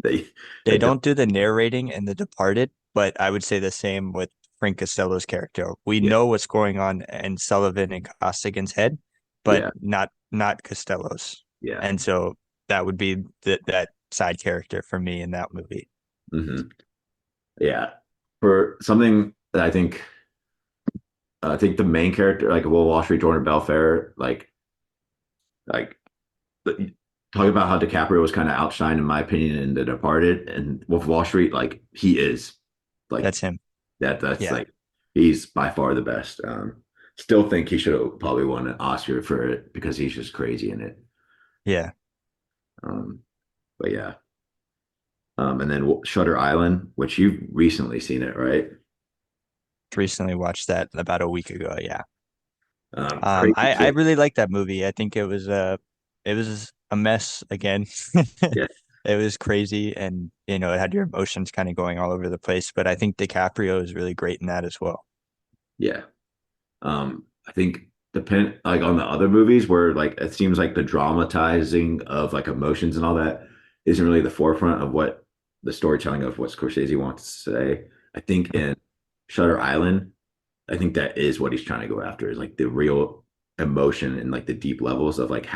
They that don't, don't do the narrating in The Departed, but I would say the same with Frank Costello's character. We yeah, know what's going on in Sullivan and Costigan's head, but yeah, not Costello's. yeah. And so that would be that side character for me in that movie. Hmm. Yeah. For something that I think the main character, like Will Wall Street, Jordan Belfair, like talking about how DiCaprio was kind of outshined in my opinion in The Departed and Wolf of Wall Street, like he is like That's him. that's Yeah. like he's by far the best. Still think he should have probably won an Oscar for it because he's just crazy in it. Yeah. Um, but yeah. And then Shutter Island, which you've recently seen it, right? Recently watched that about a week ago. Yeah. Crazy I shit. really liked that movie. I think it was a mess again. Yeah, It was crazy and it had your emotions kind of going all over the place, but I think DiCaprio is really great in that as well. yeah. I think depend like on the other movies where like it seems like the dramatizing of like emotions and all that isn't really the forefront of what the storytelling of what Scorsese wants to say. I think in Shutter Island, I think that is what he's trying to go after is like the real emotion and like the deep levels of like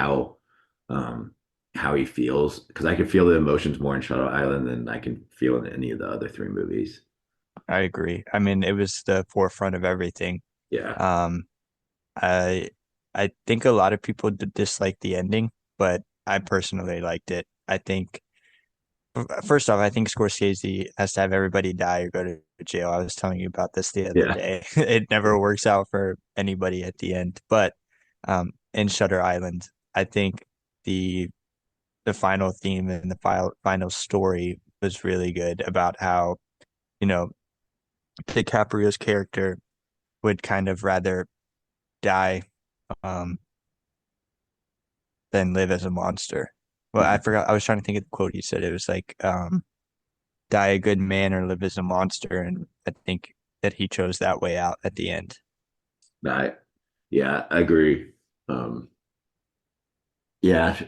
um how he feels because I can feel the emotions more in Shutter Island than I can feel in any of the other three movies. I agree. I mean, it was the forefront of everything. Yeah. Um, I I think a lot of people dislike the ending, but I personally liked it. I think First off, I think Scorsese has to have everybody die or go to jail. I was telling you about this the other Yeah. day. It never works out for anybody at the end. But in Shutter Island, I think the the final theme and the final story was really good about how, you know, DiCaprio's character would kind of rather die um than live as a monster. Well, I Mhm. forgot. I was trying to think of the quote you said. It was like, die a good man or live as a monster. And I think that he chose that way out at the end. I, yeah, I agree. Um, yeah,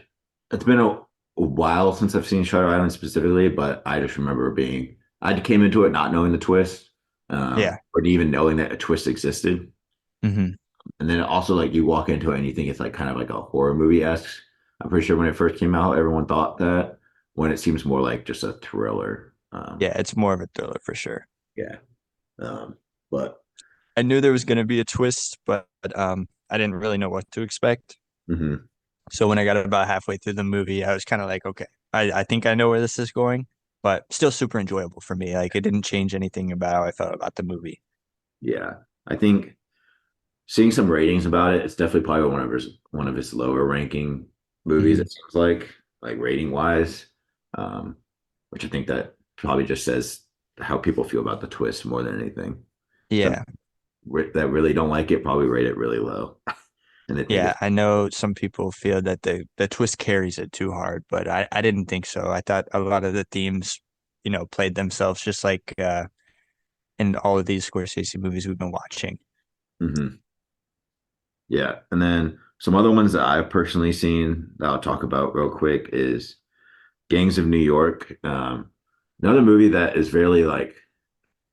it's been a while since I've seen Shutter Island specifically, but I just remember I came into it not knowing the twist, Yeah. or even knowing that a twist existed. Hmm. And then also like you walk into it and you think it's like kind of like a horror movie-esque. I'm pretty sure when it first came out, everyone thought that when it seems more like just a thriller. Yeah, it's more of a thriller for sure. Yeah. But I knew there was going to be a twist, but I didn't really know what to expect. mhm. So when I got about halfway through the movie, I was kind of like, okay, I think I know where this is going, but still super enjoyable for me. Like it didn't change anything about how I felt about the movie. Yeah. I think seeing some ratings about it, it's definitely probably one of his lower ranking movies, Hmm. it seems like rating wise. Um, which I think that probably just says how people feel about the twist more than anything. Some Yeah. that really don't like it probably rate it really low. And they think Yeah, it's I know some people feel that the twist carries it too hard, but I didn't think so. I thought a lot of the themes, played themselves just like in all of these Scorsese movies we've been watching. mhm. Yeah. And then some other ones that I've personally seen that I'll talk about real quick is Gangs of New York. Another movie that is really like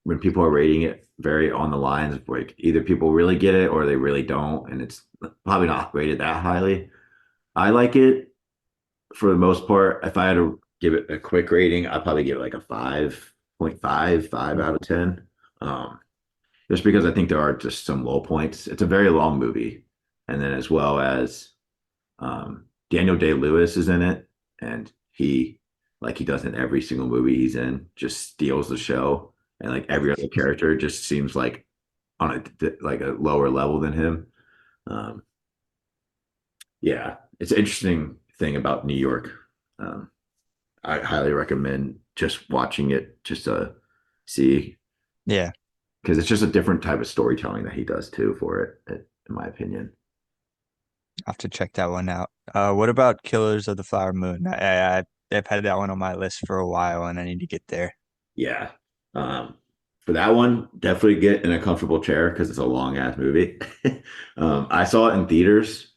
when people are rating it very on the lines of like either people really get it or they really don't, and it's probably not rated that highly. I like it for the most part. If I had to give it a quick rating, I'd probably give it like a 5.55 out of 10. Um, just because I think there are just some low points. It's a very long movie. And then as well as Daniel Day-Lewis is in it, and like he does in every single movie he's in, just steals the show. And like every other character just seems like on a lower level than him. Um, yeah, it's an interesting thing about New York. Um, I highly recommend just watching it just to see Yeah, because it's just a different type of storytelling that he does too for it, in my opinion. I'll have to check that one out. What about Killers of the Flower Moon? I've had that one on my list for a while, and I need to get there. Yeah. Um, for that one, definitely get in a comfortable chair because it's a long ass movie. I saw it in theaters.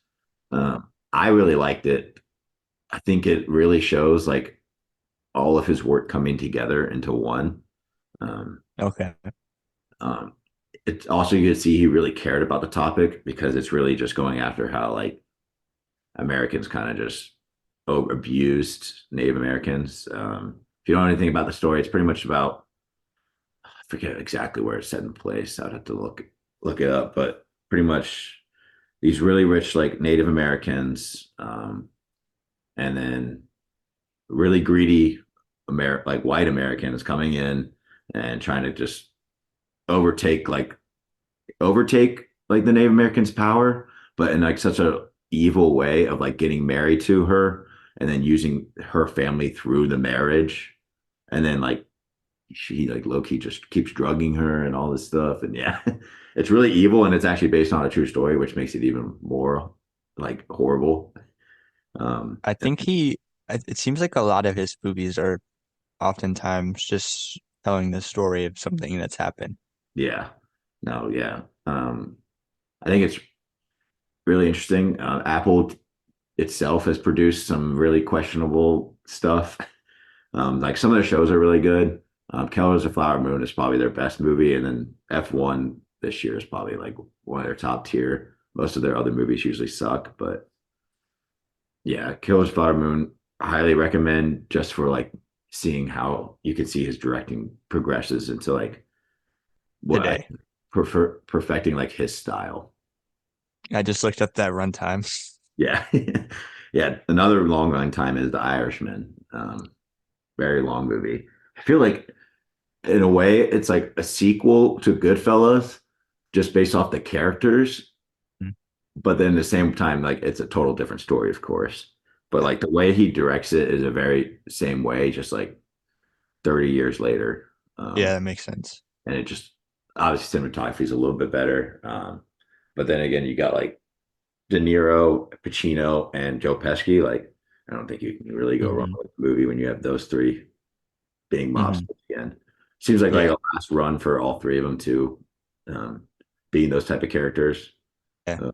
I really liked it. I think it really shows like all of his work coming together into one. Um, Okay. um, it's also you can see he really cared about the topic because it's really just going after how like Americans kind of just abused Native Americans. If you don't know anything about the story, it's pretty much about I forget exactly where it's set in place. I'd have to look it up, but pretty much these really rich like Native Americans, and then really greedy like white Americans coming in and trying to just overtake like overtake the Native Americans' power, but in like such a evil way of like getting married to her and then using her family through the marriage, and then like she like low-key just keeps drugging her and all this stuff. And yeah, it's really evil and it's actually based on a true story, which makes it even more like horrible. Um, I think it seems like a lot of his movies are oftentimes just telling the story of something that's happened. yeah, no, yeah. I think it's really interesting. Apple itself has produced some really questionable stuff. Like some of their shows are really good. Killers of Flower Moon is probably their best movie, and then F1 this year is probably like one of their top tier. Most of their other movies usually suck, but yeah, Killers of Flower Moon, highly recommend just for like seeing how you can see his directing progresses into like what I Today. prefer perfecting like his style. I just looked up that runtime. Yeah. Yeah. Another long time is The Irishman. very long movie. I feel like in a way it's like a sequel to Goodfellas, just based off the characters, Mm. but then at the same time, like it's a total different story, of course. But Yeah, like the way he directs it is a very same way, just like 30 years later. yeah, Um, that makes sense. and it just obviously cinematography is a little bit better. But then again, you got like De Niro, Pacino, and Joe Pesci. Like, I don't think you can really go wrong Hmm. with a movie when you have those three being Hmm. mobsters again. Seems like Yeah, a last run for all three of them too, um, being those type of characters. yeah. Uh,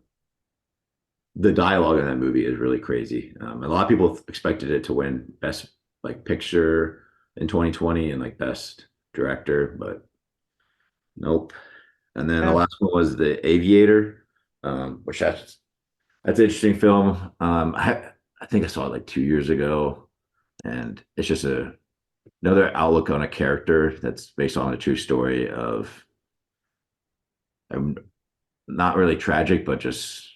the dialogue in that movie is really crazy. A lot of people expected it to win Best like Picture in 2020 and like Best Director, but nope. And then the Yeah. last one was The Aviator, which that's an interesting film. I think I saw it like 2 years ago, and it's just another outlook on a character that's based on a true story of a not really tragic, but just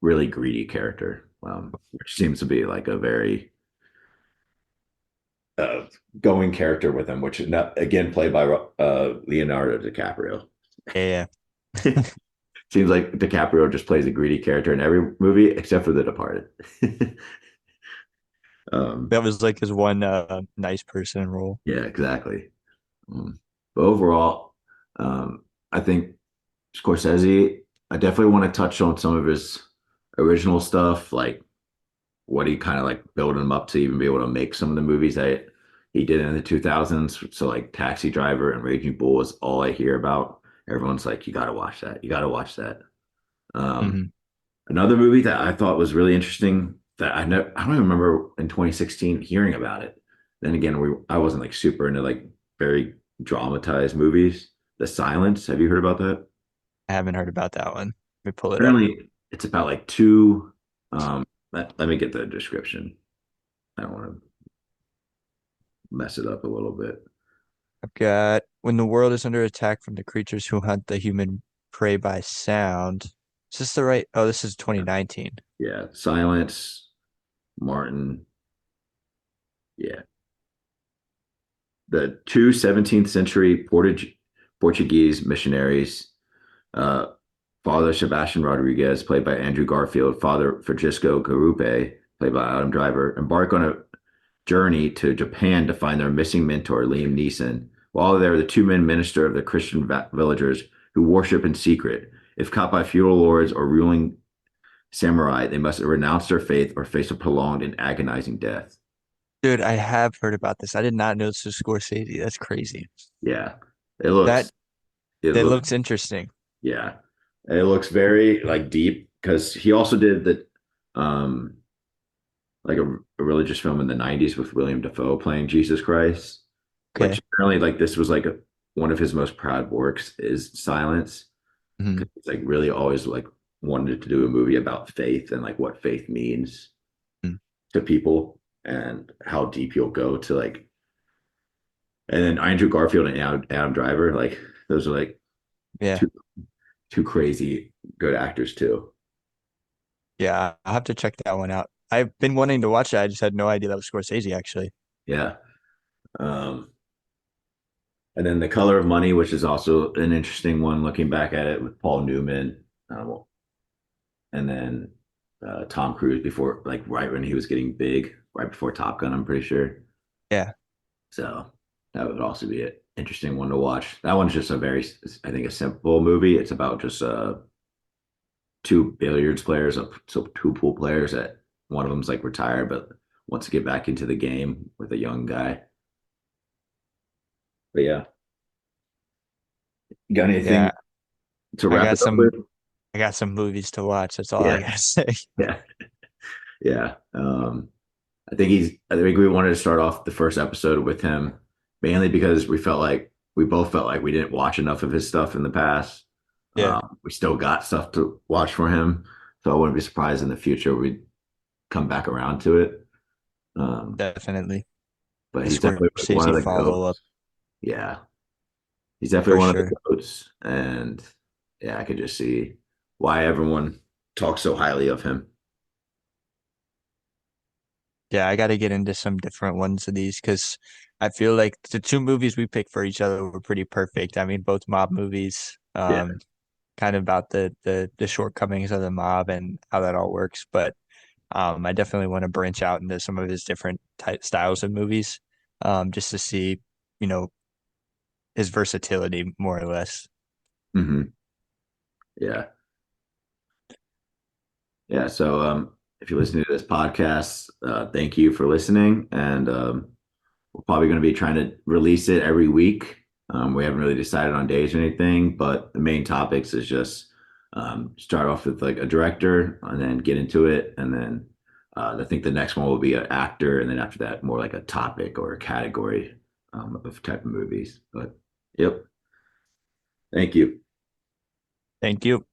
really greedy character, which seems to be like a very uh, going character with him, which is not again played by Leonardo DiCaprio. Yeah, Seems like DiCaprio just plays a greedy character in every movie except for The Departed. um, that was like his one nice person role. yeah, exactly. Um, but overall, um, I think Scorsese, I definitely want to touch on some of his original stuff, like what he kind of like building him up to even be able to make some of the movies that he did in the 2000s. So like Taxi Driver and Raging Bull is all I hear about. Everyone's like, you got to watch that. You got to watch that. Um, Hmm. Another movie that I thought was really interesting that I don't even remember in 2016 hearing about it. Then again, I wasn't like super into like very dramatized movies. The Silence. Have you heard about that? I haven't heard about that one. Let me pull it up. Apparently, it's about like two. Let me get the description. I don't want to mess it up a little bit. I've got when the world is under attack from the creatures who hunt the human prey by sound. Is this the right? Oh, this is 2019. Yeah, Silence, Martin. Yeah, the two 17th century Portuguese missionaries, uh, Father Sebastian Rodriguez, played by Andrew Garfield, Father Francisco Garupe, played by Adam Driver, embark on a journey to Japan to find their missing mentor, Liam Neeson. While there, the two men minister of the Christian villagers who worship in secret. If caught by feudal lords or ruling samurai, they must renounce their faith or face a prolonged and agonizing death. Dude, I have heard about this. I did not know this was Scorsese. That's crazy. Yeah, it That it that looks, looks interesting. yeah, it looks very like deep because he also did um, like a religious film in the 90s with William Dafoe playing Jesus Christ, which Okay. apparently like this was like one of his most proud works is Silence. Hmm. He's like really always like wanted to do a movie about faith and like what faith means to people and how deep you'll go to like and then Andrew Garfield and Adam Driver, like those are like Yeah. two two crazy good actors too. Yeah. I'll have to check that one out. I've been wanting to watch it. I just had no idea that was Scorsese, actually. Yeah. Um, and then The Color of Money, which is also an interesting one looking back at it with Paul Newman. And then Tom Cruise before, like right when he was getting big, right before Top Gun, I'm pretty sure. Yeah. So that would also be an interesting one to watch. That one's just a very, I think, a simple movie. It's about just two billiards players, so two pool players that one of them's like retired, but wants to get back into the game with a young guy. But yeah, you got anything Yeah. to I wrap got it up with? some I got some movies to watch. That's all I Yeah, gotta say. yeah, yeah. I think we wanted to start off the first episode with him mainly because we both felt like we didn't watch enough of his stuff in the past. Yeah, We still got stuff to watch for him, so I wouldn't be surprised in the future we'd come back around to it. Um, definitely. but A he's definitely like one Scorsese of the follow up goats. Yeah, he's definitely for one of the sure. goats, and yeah, I could just see why everyone talks so highly of him. Yeah, I got to get into some different ones of these because I feel like the two movies we picked for each other were pretty perfect. I mean, both mob movies, Yeah. kind of about the shortcomings of the mob and how that all works. But I definitely want to branch out into some of his different type styles of movies, just to see, you know, his versatility more or less. Hmm. Yeah. Yeah. So, if you're listening to this podcast, thank you for listening. And we're probably going to be trying to release it every week. We haven't really decided on days or anything, but the main topics is just start off with like a director and then get into it. And then I think the next one will be an actor. And then after that, more like a topic or a category of type of movies. But yep. Thank you. Thank you.